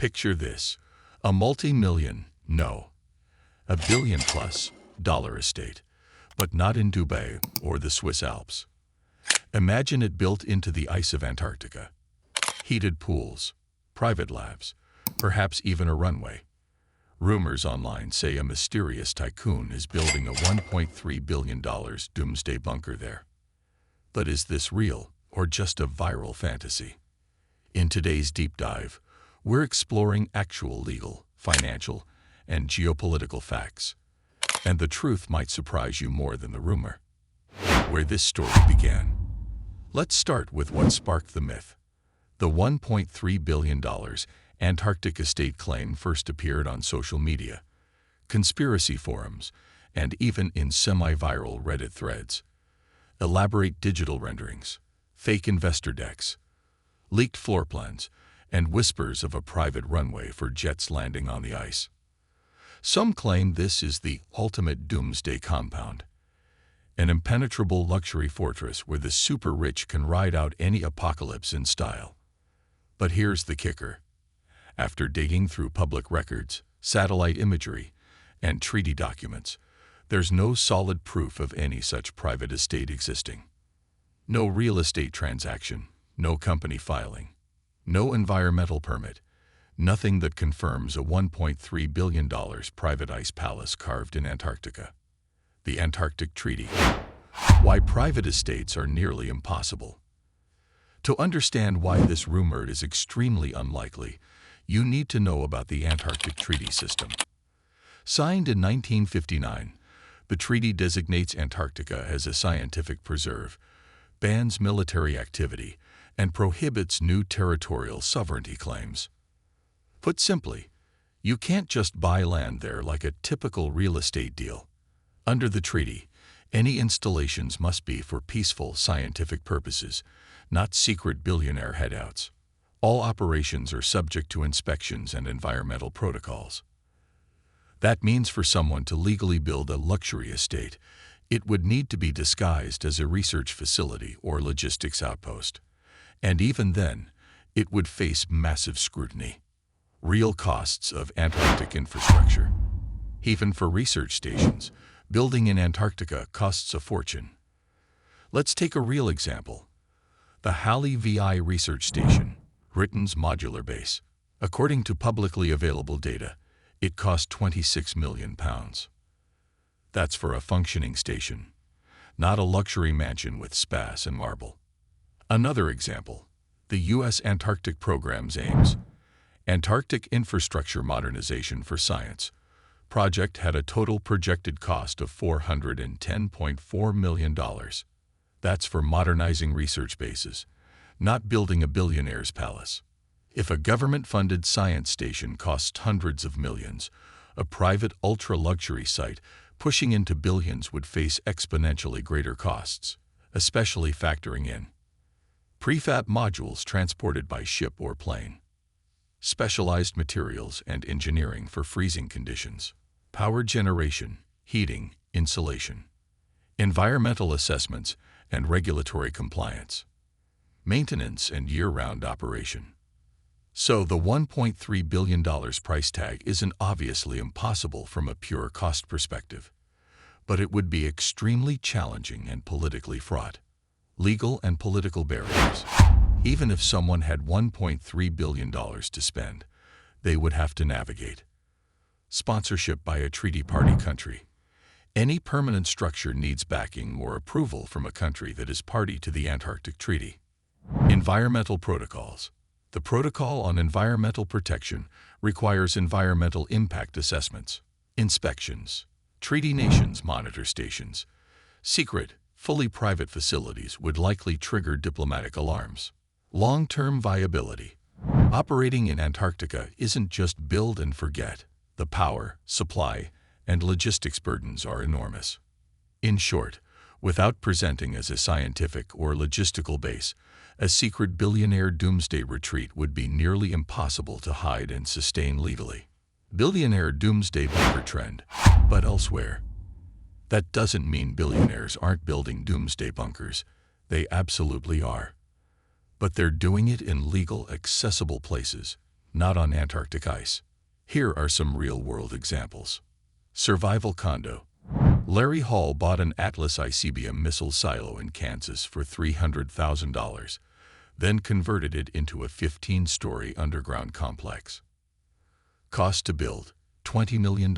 Picture this, a multi-million, no, a billion-plus dollar estate, but not in Dubai or the Swiss Alps. Imagine it built into the ice of Antarctica. Heated pools, private labs, perhaps even a runway. Rumors online say a mysterious tycoon is building a $1.3 billion doomsday bunker there. But is this real or just a viral fantasy? In today's deep dive, we're exploring actual legal, financial, and geopolitical facts. And the truth might surprise you more than the rumor. Where this story began. Let's start with what sparked the myth. The $1.3 billion Antarctic estate claim first appeared on social media, conspiracy forums, and even in semi-viral Reddit threads. Elaborate digital renderings, fake investor decks, leaked floor plans, and whispers of a private runway for jets landing on the ice. Some claim this is the ultimate doomsday compound, an impenetrable luxury fortress where the super-rich can ride out any apocalypse in style. But here's the kicker. After digging through public records, satellite imagery, and treaty documents, there's no solid proof of any such private estate existing. No real estate transaction, no company filing, no environmental permit, nothing that confirms a $1.3 billion private ice palace carved in Antarctica. The Antarctic Treaty. Why private estates are nearly impossible. To understand why this rumor is extremely unlikely, you need to know about the Antarctic Treaty System. Signed in 1959, the treaty designates Antarctica as a scientific preserve, bans military activity, and prohibits new territorial sovereignty claims. Put simply, you can't just buy land there like a typical real estate deal. Under the treaty, any installations must be for peaceful scientific purposes, not secret billionaire headouts. All operations are subject to inspections and environmental protocols. That means for someone to legally build a luxury estate, it would need to be disguised as a research facility or logistics outpost. And even then, it would face massive scrutiny. Real costs of Antarctic infrastructure. Even for research stations, building in Antarctica costs a fortune. Let's take a real example. The Halley VI Research Station, Britain's modular base. According to publicly available data, it cost £26 million. That's for a functioning station, not a luxury mansion with spas and marble. Another example, the U.S. Antarctic program's aims. Antarctic Infrastructure Modernization for Science project had a total projected cost of $410.4 million. That's for modernizing research bases, not building a billionaire's palace. If a government-funded science station costs hundreds of millions, a private ultra-luxury site pushing into billions would face exponentially greater costs, especially factoring in prefab modules transported by ship or plane, specialized materials and engineering for freezing conditions, power generation, heating, insulation, environmental assessments and regulatory compliance, maintenance and year-round operation. So the $1.3 billion price tag isn't obviously impossible from a pure cost perspective, but it would be extremely challenging and politically fraught. Legal and political barriers. Even if someone had $1.3 billion to spend, they would have to navigate sponsorship by a treaty party country. Any permanent structure needs backing or approval from a country that is party to the Antarctic Treaty. Environmental protocols. The Protocol on Environmental Protection requires environmental impact assessments, inspections. Treaty nations monitor stations. Secret, fully private facilities would likely trigger diplomatic alarms. Long-term viability. Operating in Antarctica isn't just build and forget. The power, supply, and logistics burdens are enormous. In short, without presenting as a scientific or logistical base, a secret billionaire doomsday retreat would be nearly impossible to hide and sustain legally. Billionaire doomsday bunker trend, but elsewhere. That doesn't mean billionaires aren't building doomsday bunkers. They absolutely are. But they're doing it in legal, accessible places, not on Antarctic ice. Here are some real-world examples. Survival condo. Larry Hall bought an Atlas ICBM missile silo in Kansas for $300,000, then converted it into a 15-story underground complex. Cost to build, $20 million.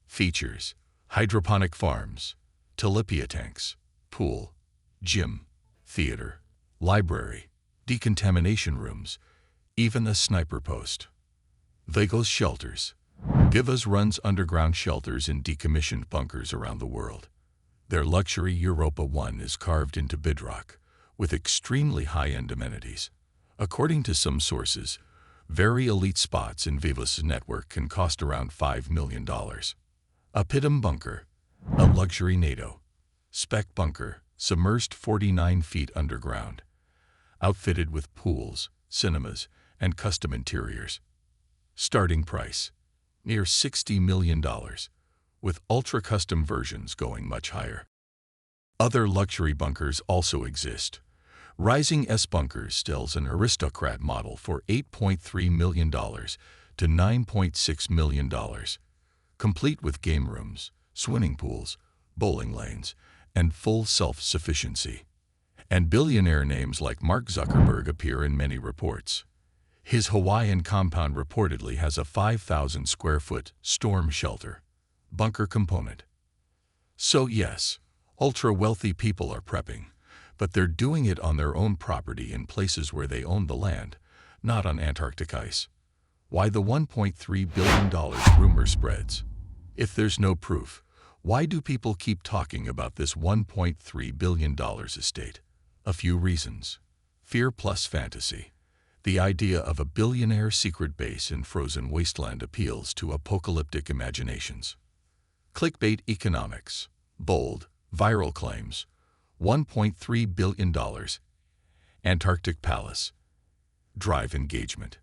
Features: hydroponic farms, tilapia tanks, pool, gym, theater, library, decontamination rooms, even a sniper post. Vagos shelters. Vivas runs underground shelters in decommissioned bunkers around the world. Their luxury Europa 1 is carved into bedrock, with extremely high-end amenities. According to some sources, very elite spots in Vivos' network can cost around $5 million. A Pitum bunker, a luxury NATO spec bunker, submerged 49 feet underground, outfitted with pools, cinemas, and custom interiors. Starting price, near $60 million, with ultra-custom versions going much higher. Other luxury bunkers also exist. Rising S Bunkers sells an aristocrat model for $8.3 million to $9.6 million, complete with game rooms, swimming pools, bowling lanes, and full self-sufficiency. And billionaire names like Mark Zuckerberg appear in many reports. His Hawaiian compound reportedly has a 5,000 square foot storm shelter bunker component. So yes, ultra-wealthy people are prepping, but they're doing it on their own property in places where they own the land, not on Antarctic ice. Why the $1.3 billion rumor spreads? If there's no proof, why do people keep talking about this $1.3 billion estate? A few reasons. Fear plus fantasy. The idea of a billionaire secret base in frozen wasteland appeals to apocalyptic imaginations. Clickbait economics. Bold, viral claims. $1.3 billion. Antarctic Palace. Drive engagement.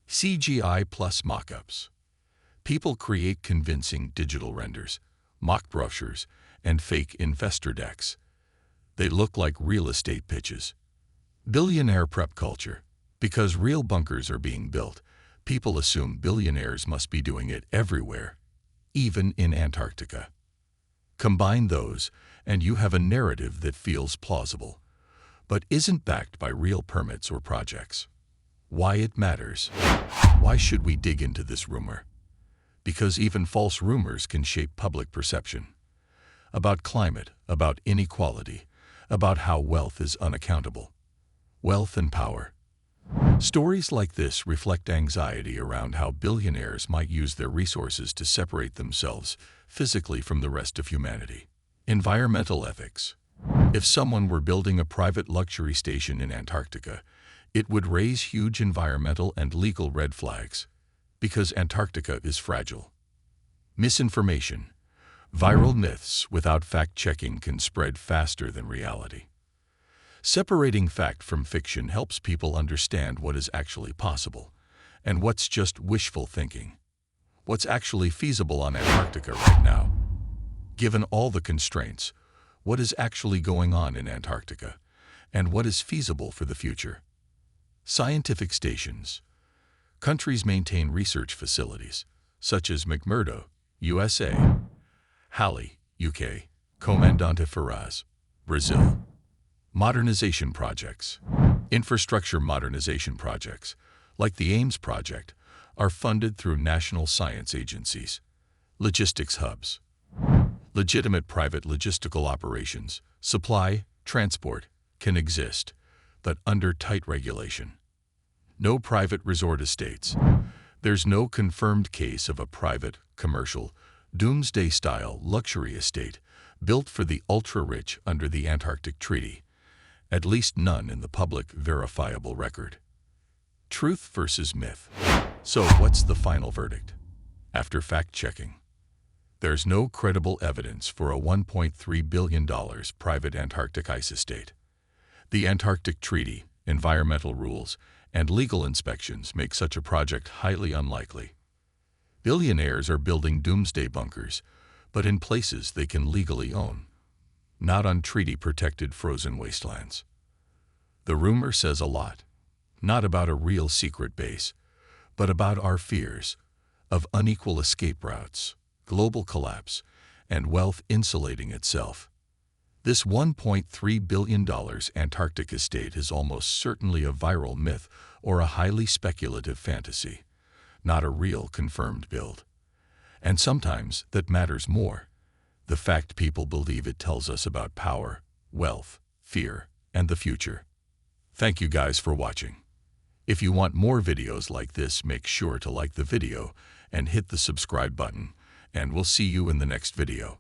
CGI plus mock-ups. People create convincing digital renders, mock brochures, and fake investor decks. They look like real estate pitches. Billionaire prep culture. Because real bunkers are being built, people assume billionaires must be doing it everywhere, even in Antarctica. Combine those, and you have a narrative that feels plausible, but isn't backed by real permits or projects. Why it matters? Why should we dig into this rumor? Because even false rumors can shape public perception. About climate, about inequality, about how wealth is unaccountable. Wealth and power. Stories like this reflect anxiety around how billionaires might use their resources to separate themselves physically from the rest of humanity. Environmental ethics. If someone were building a private luxury station in Antarctica, it would raise huge environmental and legal red flags, because Antarctica is fragile. Misinformation. Viral myths without fact-checking can spread faster than reality. Separating fact from fiction helps people understand what is actually possible, and what's just wishful thinking. What's actually feasible on Antarctica right now? Given all the constraints, what is actually going on in Antarctica, and what is feasible for the future? Scientific stations. Countries maintain research facilities, such as McMurdo, USA, Halley, UK, Comandante Ferraz, Brazil. Modernization projects. Infrastructure modernization projects, like the Ames project, are funded through national science agencies. Logistics hubs. Legitimate private logistical operations, supply, transport, can exist, but under tight regulation. No private resort estates. There's no confirmed case of a private, commercial, doomsday-style luxury estate built for the ultra-rich under the Antarctic Treaty. At least none in the public verifiable record. Truth versus myth. So what's the final verdict? After fact-checking, there's no credible evidence for a $1.3 billion private Antarctic ice estate. The Antarctic Treaty, environmental rules, and legal inspections make such a project highly unlikely. Billionaires are building doomsday bunkers, but in places they can legally own, not on treaty-protected frozen wastelands. The rumor says a lot, not about a real secret base, but about our fears of unequal escape routes, global collapse, and wealth insulating itself. This $1.3 billion Antarctic estate is almost certainly a viral myth or a highly speculative fantasy, not a real confirmed build. And sometimes that matters more. The fact people believe it tells us about power, wealth, fear, and the future. Thank you guys for watching. If you want more videos like this, make sure to like the video and hit the subscribe button, and we'll see you in the next video.